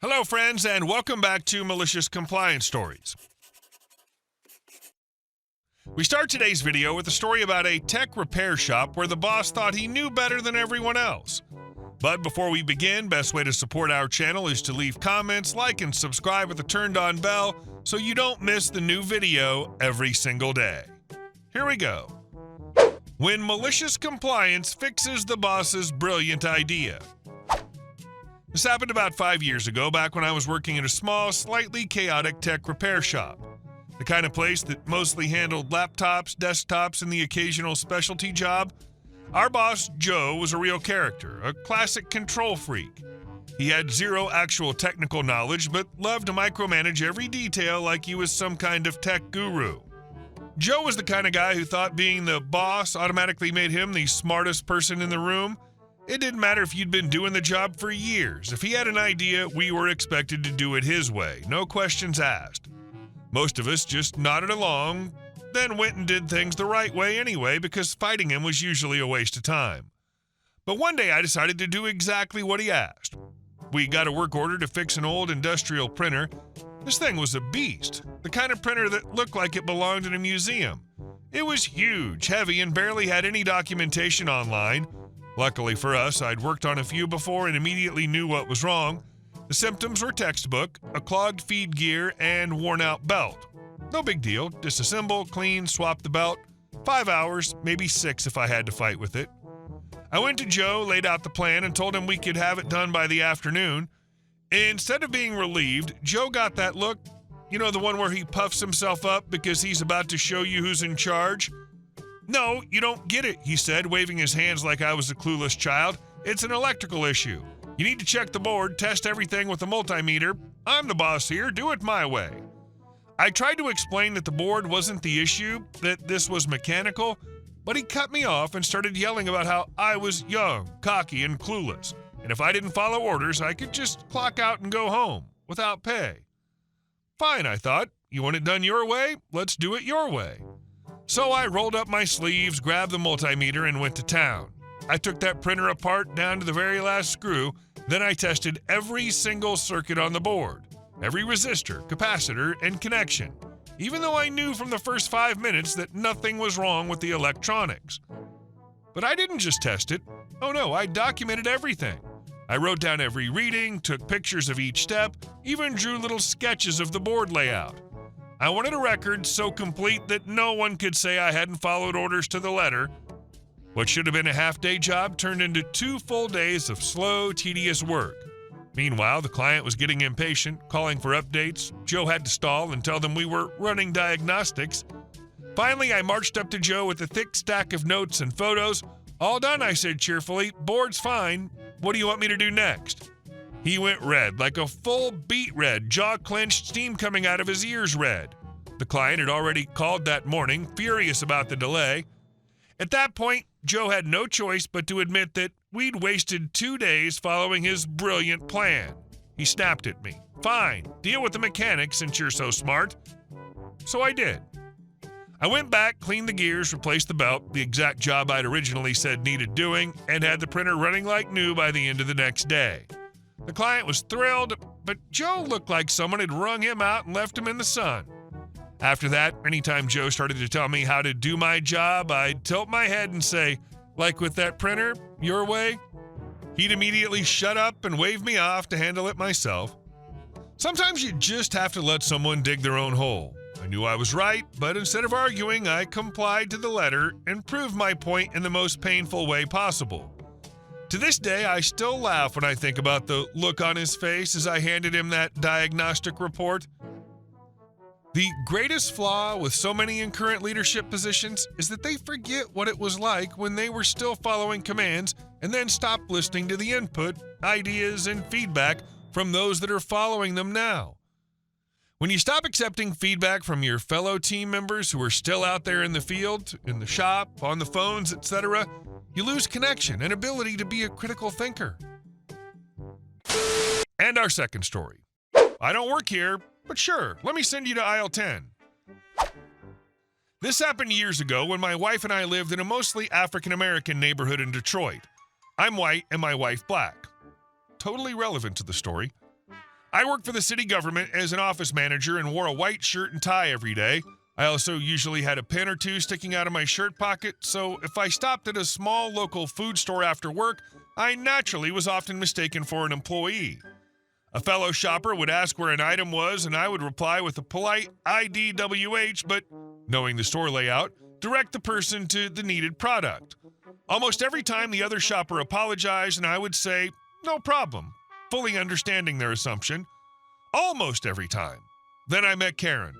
Hello, friends, and welcome back to Malicious Compliance Stories. We start today's video with a story about a tech repair shop where the boss thought he knew better than everyone else. But before we begin, best way to support our channel is to leave comments, like, and subscribe with a turned-on bell so you don't miss the new video every single day. Here we go. When Malicious Compliance fixes the boss's brilliant idea. This happened about 5 years ago, back when I was working at a small, slightly chaotic tech repair shop. The kind of place that mostly handled laptops, desktops, and the occasional specialty job. Our boss, Joe, was a real character, a classic control freak. He had zero actual technical knowledge, but loved to micromanage every detail like he was some kind of tech guru. Joe was the kind of guy who thought being the boss automatically made him the smartest person in the room. It didn't matter if you'd been doing the job for years. If he had an idea, we were expected to do it his way, no questions asked. Most of us just nodded along, then went and did things the right way anyway, because fighting him was usually a waste of time. But one day I decided to do exactly what he asked. We got a work order to fix an old industrial printer. This thing was a beast, the kind of printer that looked like it belonged in a museum. It was huge, heavy, and barely had any documentation online. Luckily for us, I'd worked on a few before and immediately knew what was wrong. The symptoms were textbook, a clogged feed gear, and worn-out belt. No big deal. Disassemble, clean, swap the belt. 5 hours, maybe 6 if I had to fight with it. I went to Joe, laid out the plan, and told him we could have it done by the afternoon. Instead of being relieved, Joe got that look, you know, the one where he puffs himself up because he's about to show you who's in charge. "No, you don't get it," he said, waving his hands like I was a clueless child. "It's an electrical issue. You need to check the board, test everything with a multimeter. I'm the boss here, do it my way." I tried to explain that the board wasn't the issue, that this was mechanical, but he cut me off and started yelling about how I was young, cocky, and clueless, and if I didn't follow orders, I could just clock out and go home, without pay. Fine, I thought. You want it done your way? Let's do it your way. So I rolled up my sleeves, grabbed the multimeter, and went to town. I took that printer apart down to the very last screw, then I tested every single circuit on the board, every resistor, capacitor, and connection, even though I knew from the first 5 minutes that nothing was wrong with the electronics. But I didn't just test it. Oh no, I documented everything. I wrote down every reading, took pictures of each step, even drew little sketches of the board layout. I wanted a record so complete that no one could say I hadn't followed orders to the letter. What should have been a half-day job turned into 2 full days of slow, tedious work. Meanwhile, the client was getting impatient, calling for updates. Joe had to stall and tell them we were running diagnostics. Finally, I marched up to Joe with a thick stack of notes and photos. "All done," I said cheerfully. "Board's fine. What do you want me to do next?" He went red, like a full beet red, jaw clenched, steam coming out of his ears red. The client had already called that morning, furious about the delay. At that point, Joe had no choice but to admit that we'd wasted 2 days following his brilliant plan. He snapped at me. "Fine, deal with the mechanics since you're so smart." So I did. I went back, cleaned the gears, replaced the belt, the exact job I'd originally said needed doing, and had the printer running like new by the end of the next day. The client was thrilled, but Joe looked like someone had wrung him out and left him in the sun. After that, anytime Joe started to tell me how to do my job, I'd tilt my head and say, "Like with that printer, your way?" He'd immediately shut up and wave me off to handle it myself. Sometimes you just have to let someone dig their own hole. I knew I was right, but instead of arguing, I complied to the letter and proved my point in the most painful way possible. To this day, I still laugh when I think about the look on his face as I handed him that diagnostic report. The greatest flaw with so many in current leadership positions is that they forget what it was like when they were still following commands and then stop listening to the input, ideas, and feedback from those that are following them now. When you stop accepting feedback from your fellow team members who are still out there in the field, in the shop, on the phones, etc., you lose connection and ability to be a critical thinker. And our second story. I don't work here, but sure, let me send you to aisle 10. This happened years ago when my wife and I lived in a mostly African-American neighborhood in Detroit. I'm white and my wife black. Totally relevant to the story. I work for the city government as an office manager and wore a white shirt and tie every day. I also usually had a pen or two sticking out of my shirt pocket, so if I stopped at a small local food store after work, I naturally was often mistaken for an employee. A fellow shopper would ask where an item was, and I would reply with a polite IDWH, but, knowing the store layout, direct the person to the needed product. Almost every time the other shopper apologized, and I would say, "No problem," fully understanding their assumption. Almost every time. Then I met Karen.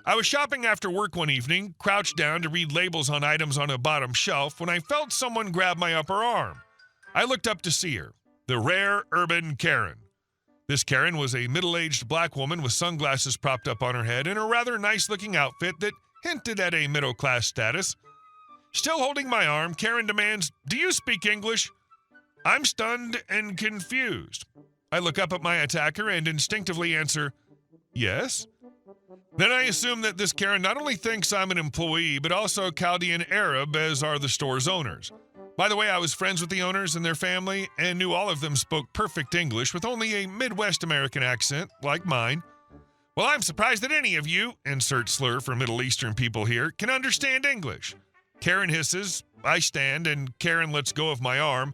I was shopping after work one evening, crouched down to read labels on items on a bottom shelf, when I felt someone grab my upper arm. I looked up to see her, the rare urban Karen. This Karen was a middle-aged black woman with sunglasses propped up on her head and a rather nice-looking outfit that hinted at a middle-class status. Still holding my arm, Karen demands, "Do you speak English?" I'm stunned and confused. I look up at my attacker and instinctively answer, "Yes." Then I assume that this Karen not only thinks I'm an employee, but also Chaldean Arab, as are the store's owners. By the way, I was friends with the owners and their family and knew all of them spoke perfect English with only a Midwest American accent, like mine. "Well, I'm surprised that any of you," insert slur for Middle Eastern people here, "can understand English." Karen hisses, I stand, and Karen lets go of my arm.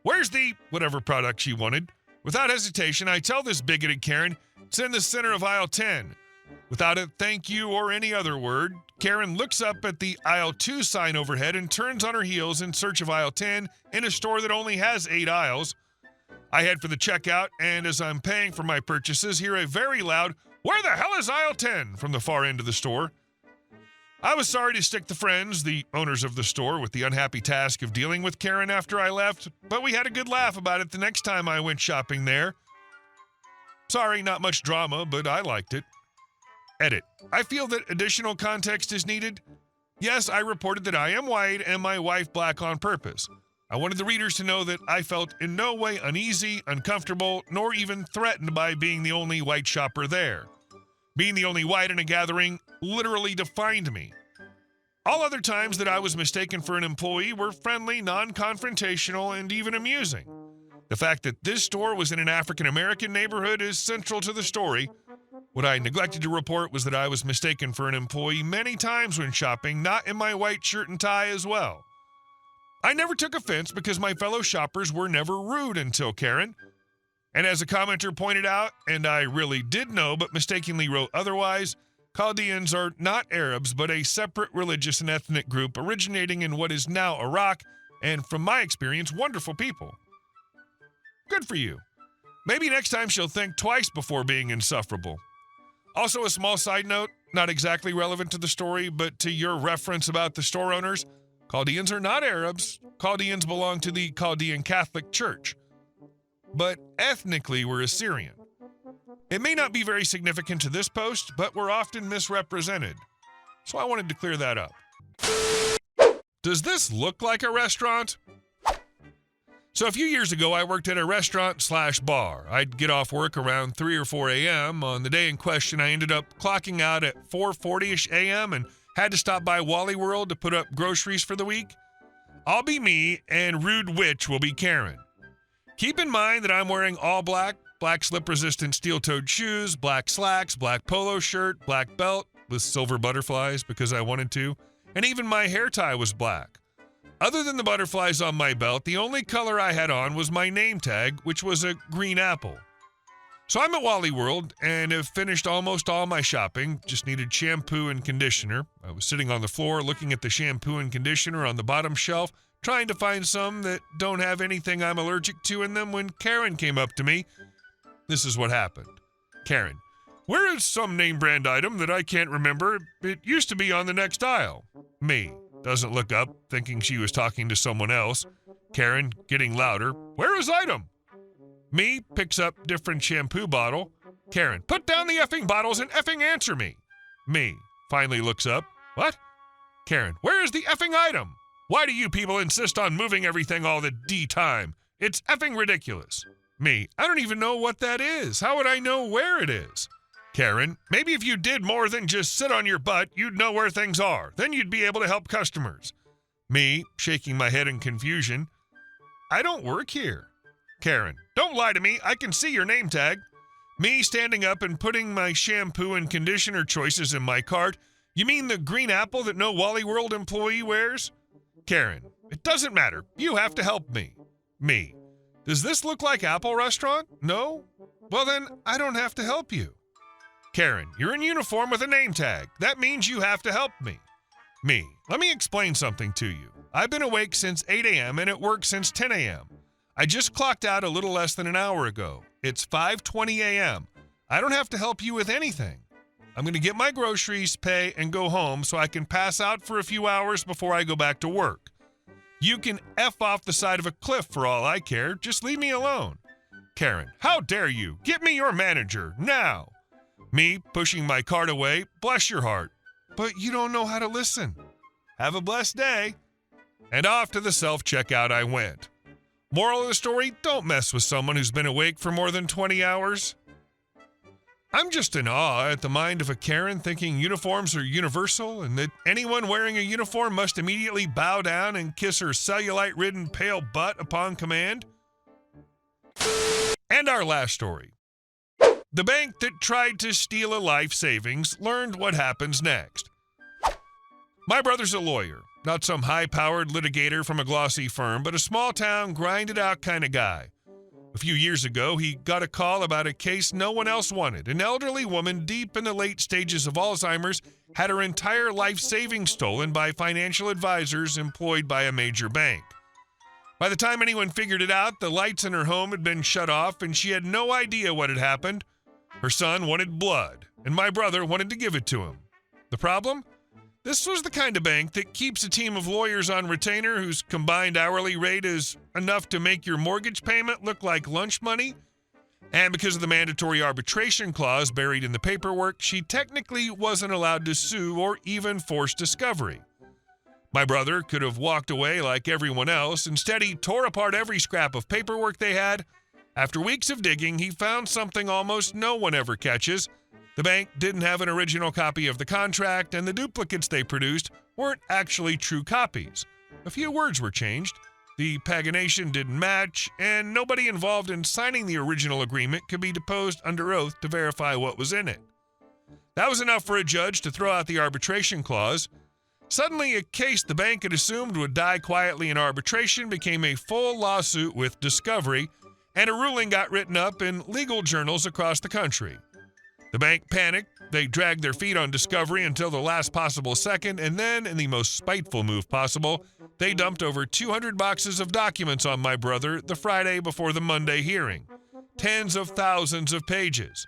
"Where's the," whatever product she wanted. Without hesitation, I tell this bigoted Karen, "It's in the center of aisle 10. Without a thank you or any other word, Karen looks up at the aisle 2 sign overhead and turns on her heels in search of aisle 10 in a store that only has 8 aisles. I head for the checkout, and as I'm paying for my purchases, hear a very loud, "Where the hell is aisle 10?" from the far end of the store. I was sorry to stick the friends, the owners of the store, with the unhappy task of dealing with Karen after I left, but we had a good laugh about it the next time I went shopping there. Sorry, not much drama, but I liked it. Edit. I feel that additional context is needed. Yes, I reported that I am white and my wife black on purpose. I wanted the readers to know that I felt in no way uneasy, uncomfortable, nor even threatened by being the only white shopper there. Being the only white in a gathering literally defined me. All other times that I was mistaken for an employee were friendly, non-confrontational, and even amusing. The fact that this store was in an African-American neighborhood is central to the story. What I neglected to report was that I was mistaken for an employee many times when shopping, not in my white shirt and tie as well. I never took offense because my fellow shoppers were never rude until Karen. And as a commenter pointed out, and I really did know but mistakenly wrote otherwise, Chaldeans are not Arabs but a separate religious and ethnic group originating in what is now Iraq, and from my experience, wonderful people. Good for you. Maybe next time she'll think twice before being insufferable. Also, a small side note, not exactly relevant to the story, but to your reference about the store owners, Chaldeans are not Arabs. Chaldeans belong to the Chaldean Catholic Church. But ethnically, we're Assyrian. It may not be very significant to this post, but we're often misrepresented. So I wanted to clear that up. Does this look like a restaurant? So a few years ago, I worked at a restaurant/bar. I'd get off work around 3 or 4 a.m. On the day in question, I ended up clocking out at 4:40-ish a.m. and had to stop by Wally World to put up groceries for the week. I'll be me, and Rude Witch will be Karen. Keep in mind that I'm wearing all black, black slip-resistant steel-toed shoes, black slacks, black polo shirt, black belt with silver butterflies because I wanted to, and even my hair tie was black. Other than the butterflies on my belt, the only color I had on was my name tag, which was a green apple. So I'm at Wally World and have finished almost all my shopping, just needed shampoo and conditioner. I was sitting on the floor looking at the shampoo and conditioner on the bottom shelf, trying to find some that don't have anything I'm allergic to in them when Karen came up to me. This is what happened. Karen, where is some name brand item that I can't remember? It used to be on the next aisle. Me, doesn't look up, thinking she was talking to someone else. Karen, getting louder, where is item? Me, picks up different shampoo bottle. Karen, put down the effing bottles and effing answer me. Me, finally looks up. What? Karen, where is the effing item? Why do you people insist on moving everything all the D-time? It's effing ridiculous. Me, I don't even know what that is. How would I know where it is? Karen, maybe if you did more than just sit on your butt, you'd know where things are. Then you'd be able to help customers. Me, shaking my head in confusion. I don't work here. Karen, don't lie to me. I can see your name tag. Me standing up and putting my shampoo and conditioner choices in my cart. You mean the green apple that no Wally World employee wears? Karen, it doesn't matter. You have to help me. Me, does this look like Apple Restaurant? No? Well then, I don't have to help you. Karen, you're in uniform with a name tag. That means you have to help me. Me, let me explain something to you. I've been awake since 8 a.m. and at work since 10 a.m. I just clocked out a little less than an hour ago. It's 5:20 a.m. I don't have to help you with anything. I'm going to get my groceries, pay, and go home so I can pass out for a few hours before I go back to work. You can F off the side of a cliff for all I care. Just leave me alone. Karen, how dare you? Get me your manager, now. Me, pushing my cart away. Bless your heart. But you don't know how to listen. Have a blessed day. And off to the self-checkout I went. Moral of the story, don't mess with someone who's been awake for more than 20 hours. I'm just in awe at the mind of a Karen thinking uniforms are universal and that anyone wearing a uniform must immediately bow down and kiss her cellulite-ridden pale butt upon command. And our last story. The bank that tried to steal a life savings learned what happens next. My brother's a lawyer, not some high-powered litigator from a glossy firm, but a small-town, grind-it-out kind of guy. A few years ago, he got a call about a case no one else wanted. An elderly woman deep in the late stages of Alzheimer's had her entire life savings stolen by financial advisors employed by a major bank. By the time anyone figured it out, the lights in her home had been shut off and she had no idea what had happened. Her son wanted blood, and my brother wanted to give it to him. The problem? This was the kind of bank that keeps a team of lawyers on retainer whose combined hourly rate is enough to make your mortgage payment look like lunch money. And because of the mandatory arbitration clause buried in the paperwork, she technically wasn't allowed to sue or even force discovery. My brother could have walked away like everyone else. Instead, he tore apart every scrap of paperwork they had. After weeks of digging, he found something almost no one ever catches. The bank didn't have an original copy of the contract, and the duplicates they produced weren't actually true copies. A few words were changed, the pagination didn't match, and nobody involved in signing the original agreement could be deposed under oath to verify what was in it. That was enough for a judge to throw out the arbitration clause. Suddenly, a case the bank had assumed would die quietly in arbitration became a full lawsuit with discovery, and a ruling got written up in legal journals across the country. The bank panicked, they dragged their feet on discovery until the last possible second, and then, in the most spiteful move possible, they dumped over 200 boxes of documents on my brother the Friday before the Monday hearing. Tens of thousands of pages.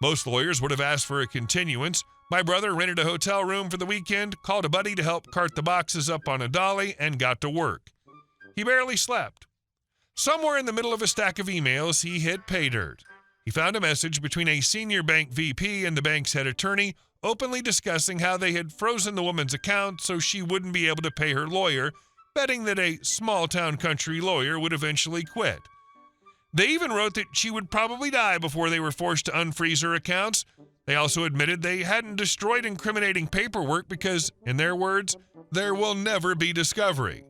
Most lawyers would have asked for a continuance. My brother rented a hotel room for the weekend, called a buddy to help cart the boxes up on a dolly, and got to work. He barely slept. Somewhere in the middle of a stack of emails, he hit pay dirt. He found a message between a senior bank VP and the bank's head attorney, openly discussing how they had frozen the woman's account so she wouldn't be able to pay her lawyer, betting that a small-town country lawyer would eventually quit. They even wrote that she would probably die before they were forced to unfreeze her accounts. They also admitted they hadn't destroyed incriminating paperwork because, in their words, there will never be discovery.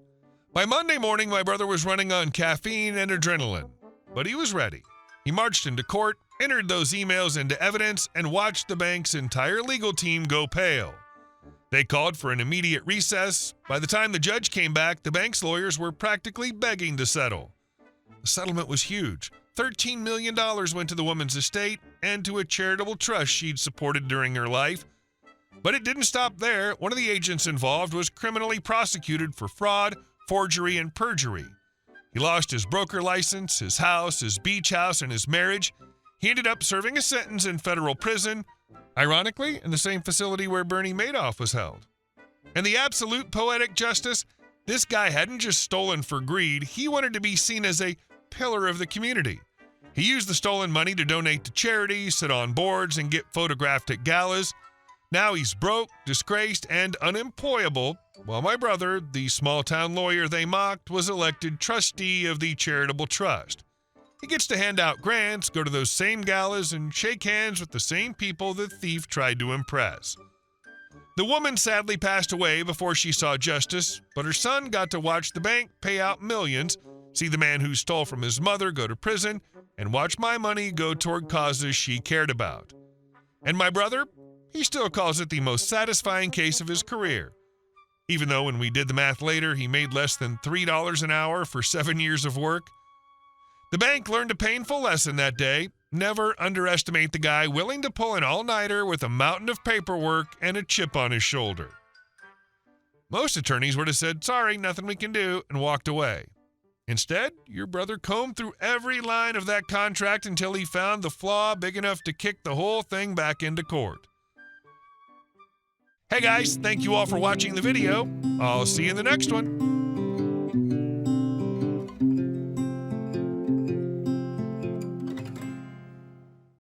By Monday morning, my brother was running on caffeine and adrenaline, but he was ready. He marched into court, entered those emails into evidence, and watched the bank's entire legal team go pale. They called for an immediate recess. By the time the judge came back, the bank's lawyers were practically begging to settle. The settlement was huge. $13 million went to the woman's estate and to a charitable trust she'd supported during her life. But it didn't stop there. One of the agents involved was criminally prosecuted for fraud, forgery, and perjury. He lost his broker license, his house, his beach house, and his marriage. He ended up serving a sentence in federal prison, ironically, in the same facility where Bernie Madoff was held. And the absolute poetic justice, this guy hadn't just stolen for greed, he wanted to be seen as a pillar of the community. He used the stolen money to donate to charities, sit on boards, and get photographed at galas. Now he's broke, disgraced, and unemployable, while my brother, the small-town lawyer they mocked, was elected trustee of the charitable trust. He gets to hand out grants, go to those same galas, and shake hands with the same people the thief tried to impress. The woman sadly passed away before she saw justice, but her son got to watch the bank pay out millions see the man who stole from his mother go to prison, and watch my money go toward causes she cared about. And my brother, he still calls it the most satisfying case of his career. Even though when we did the math later, he made less than $3 an hour for 7 years of work. The bank learned a painful lesson that day. Never underestimate the guy willing to pull an all-nighter with a mountain of paperwork and a chip on his shoulder. Most attorneys would have said, "Sorry, nothing we can do," and walked away. Instead, your brother combed through every line of that contract until he found the flaw big enough to kick the whole thing back into court. Hey guys, thank you all for watching the video. I'll see you in the next one.